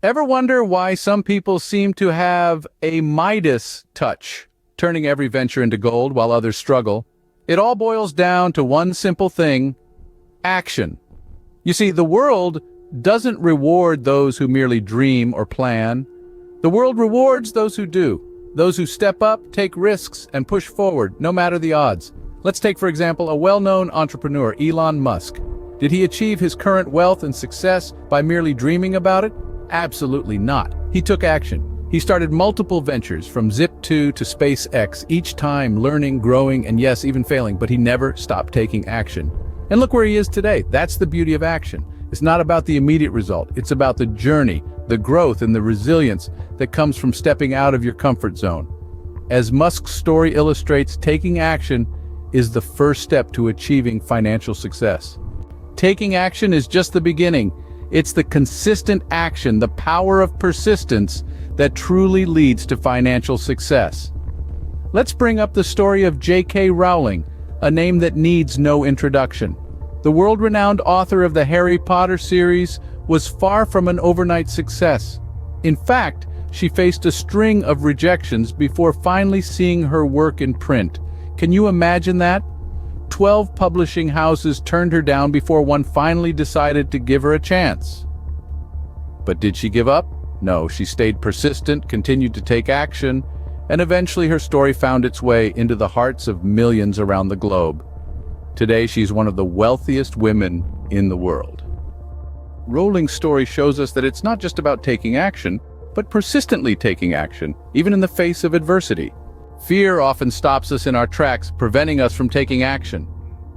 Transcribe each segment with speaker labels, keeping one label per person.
Speaker 1: Ever wonder why some people seem to have a Midas touch, turning every venture into gold while others struggle? It all boils down to one simple thing: action. You see, the world doesn't reward those who merely dream or plan. The world rewards those who do, those who step up, take risks, and push forward, no matter the odds. Let's take, for example, a well-known entrepreneur, Elon Musk. Did he achieve his current wealth and success by merely dreaming about it? Absolutely not. He took action. He started multiple ventures, from Zip2 to SpaceX, each time learning, growing, and yes, even failing, but he never stopped taking action. And look where he is today. That's the beauty of action. It's not about the immediate result. It's about the journey, the growth, and the resilience that comes from stepping out of your comfort zone. As Musk's story illustrates, taking action is the first step to achieving financial success. Taking action is just the beginning. It's the consistent action, the power of persistence, that truly leads to financial success. Let's bring up the story of J.K. Rowling, a name that needs no introduction. The world-renowned author of the Harry Potter series was far from an overnight success. In fact, she faced a string of rejections before finally seeing her work in print. Can you imagine that? 12 publishing houses turned her down before one finally decided to give her a chance. But did she give up? No, she stayed persistent, continued to take action, and eventually her story found its way into the hearts of millions around the globe. Today, she's one of the wealthiest women in the world. Rowling's story shows us that it's not just about taking action, but persistently taking action, even in the face of adversity. Fear often stops us in our tracks, preventing us from taking action.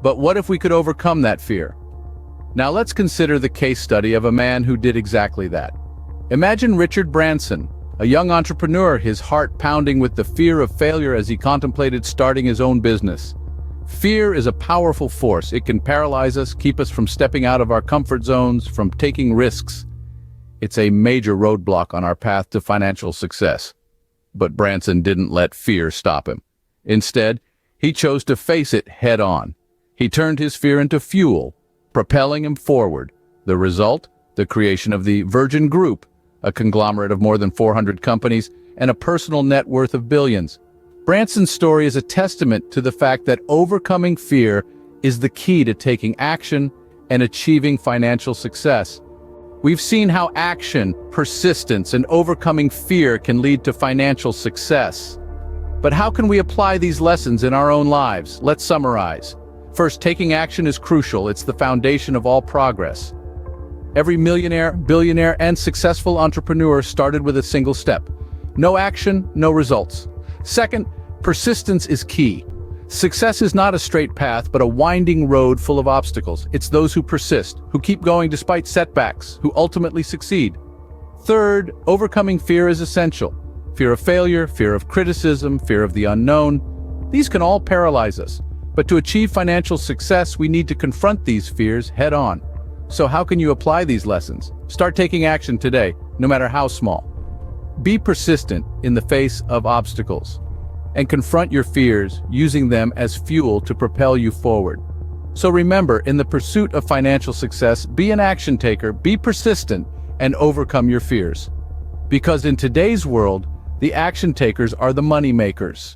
Speaker 1: But what if we could overcome that fear? Now let's consider the case study of a man who did exactly that. Imagine Richard Branson, a young entrepreneur, his heart pounding with the fear of failure as he contemplated starting his own business. Fear is a powerful force. It can paralyze us, keep us from stepping out of our comfort zones, from taking risks. It's a major roadblock on our path to financial success. But Branson didn't let fear stop him. Instead, he chose to face it head-on. He turned his fear into fuel, propelling him forward. The result? The creation of the Virgin Group, a conglomerate of more than 400 companies and a personal net worth of billions. Branson's story is a testament to the fact that overcoming fear is the key to taking action and achieving financial success. We've seen how action, persistence, and overcoming fear can lead to financial success. But how can we apply these lessons in our own lives? Let's summarize. First, taking action is crucial. It's the foundation of all progress. Every millionaire, billionaire, and successful entrepreneur started with a single step. No action, no results. Second, persistence is key. Success is not a straight path, but a winding road full of obstacles. It's those who persist, who keep going despite setbacks, who ultimately succeed. Third, overcoming fear is essential. Fear of failure, fear of criticism, fear of the unknown. These can all paralyze us. But to achieve financial success, we need to confront these fears head-on. So how can you apply these lessons? Start taking action today, no matter how small. Be persistent in the face of obstacles, and confront your fears, using them as fuel to propel you forward. So remember, in the pursuit of financial success, be an action taker, be persistent, and overcome your fears. Because in today's world, the action takers are the money makers.